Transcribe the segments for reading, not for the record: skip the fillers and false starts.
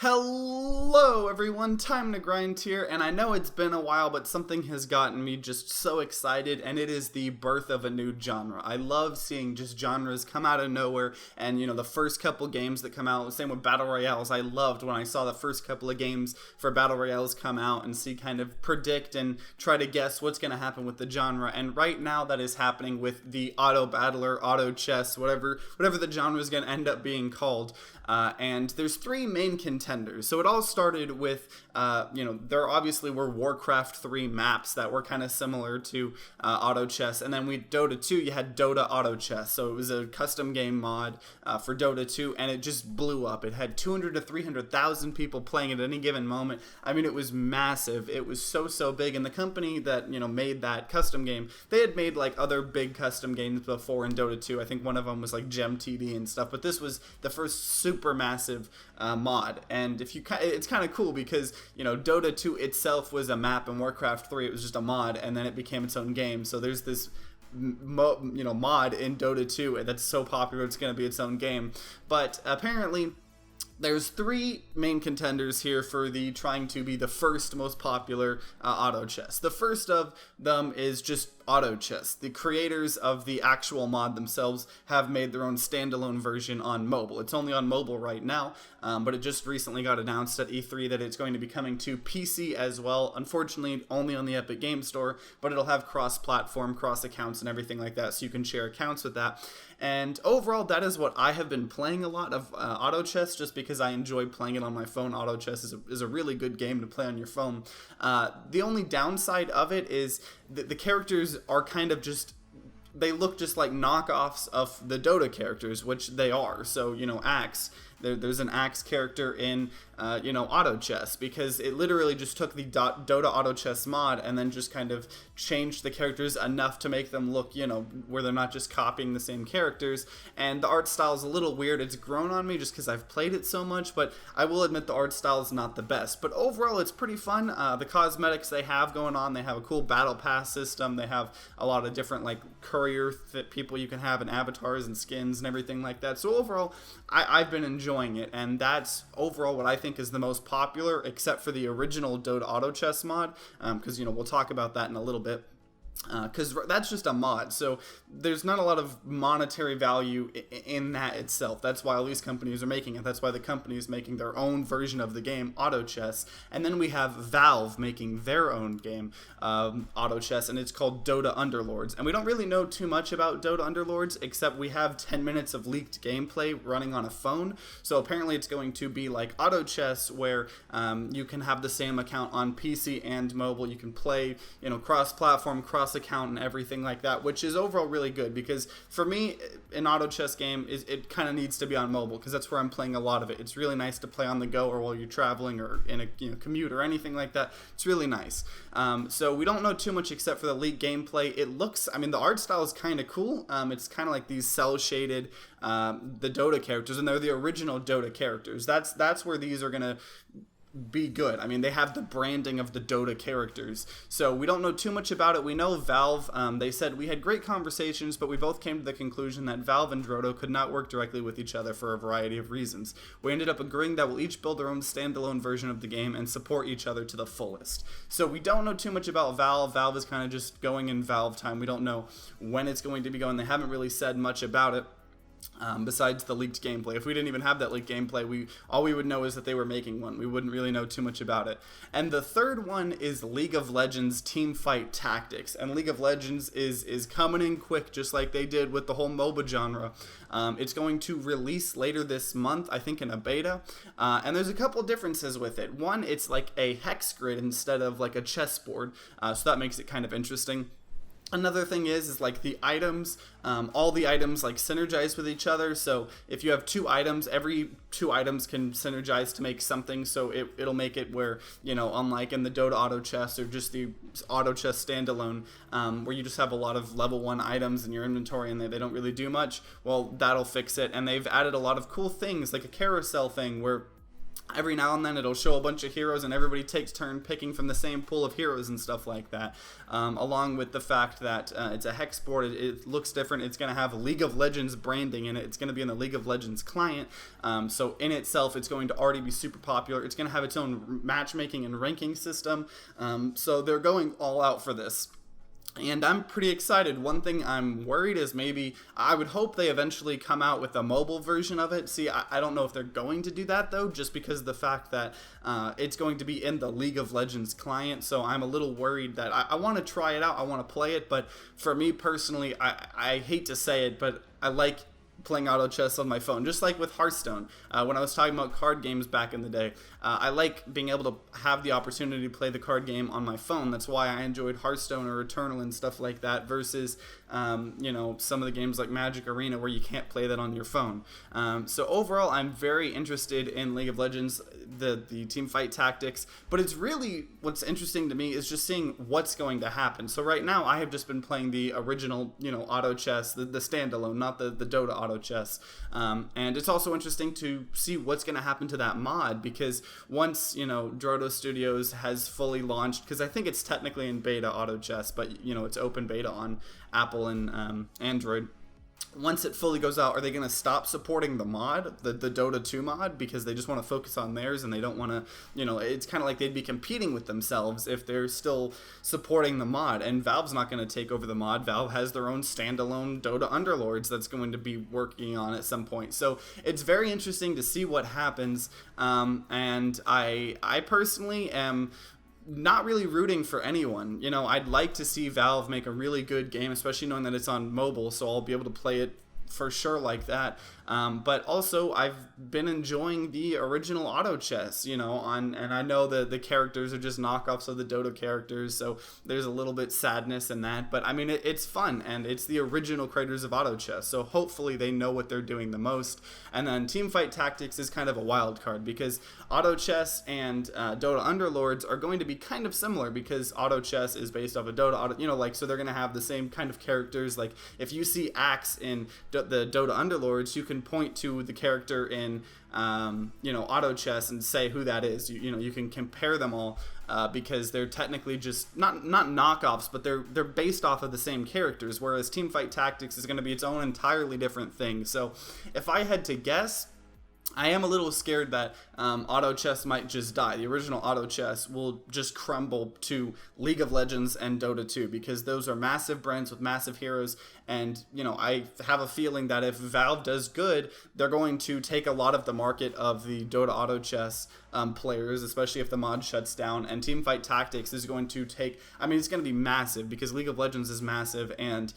Hello everyone, Time to Grind here, and I know it's been a while, but something has gotten me just so excited, and it is the birth of a new genre. I love seeing just genres come out of nowhere, and the first couple games that come out, same with Battle Royales. I loved when I saw the first couple of games for Battle Royales come out and see kind of predict and try to guess what's going to happen with the genre, and right now that is happening with the Auto Battler, Auto Chess, whatever the genre is going to end up being called. And there's three main contenders. So it all started with, there obviously were Warcraft 3 maps that were kind of similar to Auto Chess. And then Dota 2, you had Dota Auto Chess. So it was a custom game mod for Dota 2, and it just blew up. It had 200 to 300,000 people playing at any given moment. I mean, it was massive. It was so big. And the company that, made that custom game, they had made like other big custom games before in Dota 2. I think one of them was like Gem TD and stuff, but this was the first super massive mod. And it's kind of cool because Dota 2 itself was a map, and Warcraft 3 it was just a mod, and then it became its own game. So there's this mod in Dota 2 that's so popular it's going to be its own game. But apparently there's three main contenders here for the trying to be the first most popular auto chess. The first of them is just Auto Chess. The creators of the actual mod themselves have made their own standalone version on mobile. It's only on mobile right now, but it just recently got announced at E3 that it's going to be coming to PC as well. Unfortunately, only on the Epic Games Store, but it'll have cross-platform, cross-accounts, and everything like that, so you can share accounts with that. And overall, that is what I have been playing a lot of Auto Chess, just because I enjoy playing it on my phone. Auto Chess is a really good game to play on your phone. The only downside of it is the characters are kind of just, they look just like knockoffs of the Dota characters, which they are. So, Axe, there's an Axe character in, Auto Chess, because it literally just took the Dota Auto Chess mod and then just kind of changed the characters enough to make them look, where they're not just copying the same characters. And the art style is a little weird. It's grown on me just because I've played it so much, but I will admit the art style is not the best. But overall, it's pretty fun. The cosmetics they have going on, they have a cool battle pass system. They have a lot of different, like, courier people you can have, and avatars and skins and everything like that. So overall, I've been enjoying it, and that's overall what I think is the most popular, except for the original Dota Auto Chess mod, because we'll talk about that in a little bit, because that's just a mod, so there's not a lot of monetary value in that itself. That's why all these companies are making it. That's why the company is making their own version of the game, Auto Chess. And then we have Valve making their own game, Auto Chess, and it's called Dota Underlords. And we don't really know too much about Dota Underlords, except we have 10 minutes of leaked gameplay running on a phone. So apparently it's going to be like Auto Chess, where you can have the same account on PC and mobile. You can play, cross-platform, cross-account, and everything like that, which is overall really good, because for me, an auto chess game it kind of needs to be on mobile, because that's where I'm playing a lot of it. It's really nice to play on the go, or while you're traveling, or in a commute or anything like that. It's really nice. So we don't know too much except for the leaked gameplay. It looks, the art style is kind of cool. It's kind of like these cell shaded the Dota characters, and they're the original Dota characters. That's where these are gonna be good. They have the branding of the Dota characters. So we don't know too much about it. We know Valve, they said, we had great conversations, but we both came to the conclusion that Valve and Dota could not work directly with each other for a variety of reasons. We ended up agreeing that we'll each build their own standalone version of the game and support each other to the fullest. So we don't know too much about Valve. Valve is kind of just going in Valve time. We don't know when it's going to be going. They haven't really said much about it. Besides the leaked gameplay. If we didn't even have that leaked gameplay, all we would know is that they were making one. We wouldn't really know too much about it. And the third one is League of Legends Teamfight Tactics. And League of Legends is coming in quick, just like they did with the whole MOBA genre. It's going to release later this month, I think in a beta. And there's a couple differences with it. One, it's like a hex grid instead of like a chessboard. So that makes it kind of interesting. Another thing is like the items, all the items like synergize with each other. So if you have two items, every two items can synergize to make something. So it'll make it where, unlike in the Dota Auto Chess or just the Auto Chess standalone, where you just have a lot of level 1 items in your inventory and they don't really do much, well, that'll fix it. And they've added a lot of cool things, like a carousel thing where every now and then it'll show a bunch of heroes and everybody takes turn picking from the same pool of heroes and stuff like that, along with the fact that it's a hex board. It looks different. It's going to have League of Legends branding in it. It's going to be in the League of Legends client, so in itself it's going to already be super popular. It's going to have its own matchmaking and ranking system, so they're going all out for this. And I'm pretty excited. One thing I'm worried is maybe I would hope they eventually come out with a mobile version of it. See, I don't know if they're going to do that though, just because of the fact that it's going to be in the League of Legends client. So I'm a little worried that I want to try it out. I want to play it. But for me personally, I hate to say it, but I like playing auto chess on my phone, just like with Hearthstone. When I was talking about card games back in the day, I like being able to have the opportunity to play the card game on my phone. That's why I enjoyed Hearthstone or Eternal and stuff like that versus you know, some of the games like Magic Arena where you can't play that on your phone. So overall, I'm very interested in League of Legends, the Teamfight Tactics, but it's really, what's interesting to me is just seeing what's going to happen. So right now I have just been playing the original, you know, auto chess, the standalone, not the Dota Auto Chess, and it's also interesting to see what's going to happen to that mod, because once, you know, Dota Studios has fully launched, because I think it's technically in beta auto chess, but you know, it's open beta on Apple and Android. Once it fully goes out, are they going to stop supporting the mod, the Dota 2 mod, because they just want to focus on theirs and they don't want to, you know, it's kind of like they'd be competing with themselves if they're still supporting the mod, and Valve's not going to take over the mod. Valve has their own standalone Dota Underlords that's going to be working on at some point. So it's very interesting to see what happens, and I personally am not really rooting for anyone. You know, I'd like to see Valve make a really good game, especially knowing that it's on mobile, so I'll be able to play it for sure like that. But also, I've been enjoying the original auto chess, you know, and I know the characters are just knockoffs of the Dota characters, so there's a little bit sadness in that. But I mean, it's fun, and it's the original creators of auto chess, so hopefully they know what they're doing the most. And then Teamfight Tactics is kind of a wild card, because auto chess and Dota Underlords are going to be kind of similar, because auto chess is based off of Dota, you know, like, so they're going to have the same kind of characters. Like, if you see Axe in the Dota Underlords, you can point to the character in you know, auto chess and say who that is. You know, you can compare them all, because they're technically just not knockoffs, but they're based off of the same characters, whereas Teamfight Tactics is going to be its own entirely different thing. So if I had to guess, I am a little scared that auto chess might just die. The original auto chess will just crumble to League of Legends and Dota 2, because those are massive brands with massive heroes. And, you know, I have a feeling that if Valve does good, they're going to take a lot of the market of the Dota Auto Chess players, especially if the mod shuts down. And Teamfight Tactics is going to take, I mean, it's going to be massive, because League of Legends is massive, and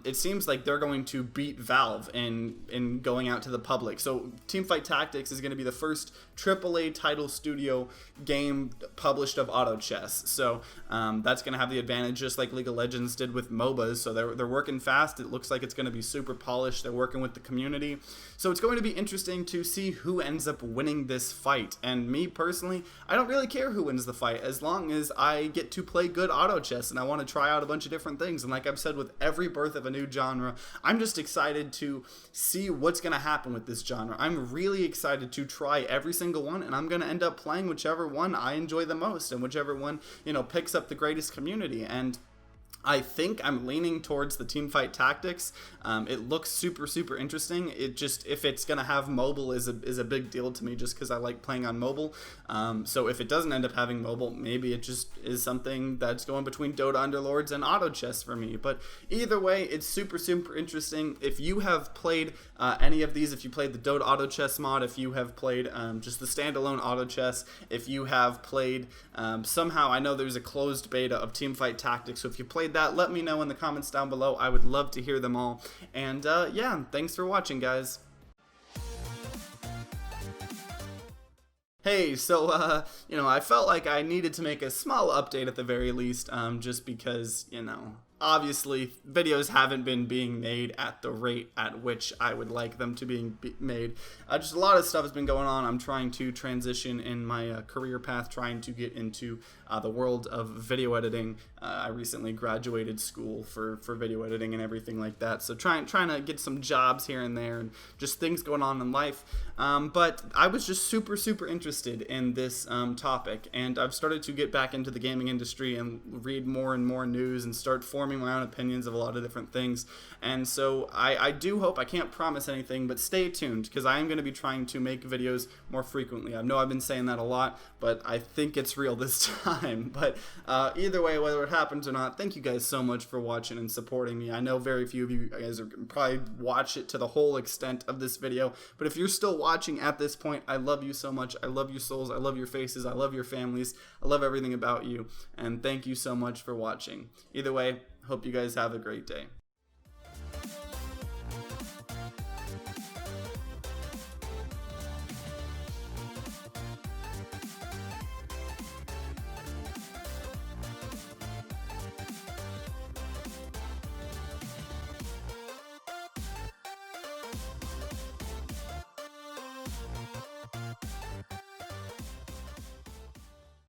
it seems like they're going to beat Valve in going out to the public. So Teamfight Tactics is going to be the first AAA title studio game published of auto chess. So that's going to have the advantage, just like League of Legends did with MOBAs. So they're working fast. It looks like it's going to be super polished. They're working with the community. So it's going to be interesting to see who ends up winning this fight. And me personally, I don't really care who wins the fight, as long as I get to play good auto chess, and I want to try out a bunch of different things. And like I've said, with every birth of a new genre, I'm just excited to see what's going to happen with this genre. I'm really excited to try every single one, and I'm going to end up playing whichever one I enjoy the most, and whichever one, you know, picks up the greatest community. And I think I'm leaning towards the Teamfight Tactics. It looks super interesting. It just, if it's gonna have mobile, is a big deal to me, just because I like playing on mobile. So if it doesn't end up having mobile, maybe it just is something that's going between Dota Underlords and auto chess for me. But either way, it's super interesting. If you have played any of these, if you played the Dota Auto Chess mod, if you have played just the standalone auto chess, if you have played somehow, I know there's a closed beta of Teamfight Tactics, so if you played that, let me know in the comments down below. I would love to hear them all. And yeah, thanks for watching, guys. Hey, so, you know, I felt like I needed to make a small update at the very least, just because, you know, obviously videos haven't been being made at the rate at which I would like them to be made. Just a lot of stuff has been going on. I'm trying to transition in my career path, trying to get into the world of video editing. I recently graduated school for video editing and everything like that, so trying to get some jobs here and there and just things going on in life. But I was just super interested in this topic, and I've started to get back into the gaming industry and read more and more news and start forming my own opinions of a lot of different things. And so I do hope, I can't promise anything, but stay tuned, because I am going to be trying to make videos more frequently. I know I've been saying that a lot, but I think it's real this time. But either way, whether it happens or not, thank you guys so much for watching and supporting me. I know very few of you guys are probably watch it to the whole extent of this video, but if you're still watching at this point, I love you so much. I love your souls. I love your faces. I love your families. I love everything about you, and thank you so much for watching. Either way, hope you guys have a great day.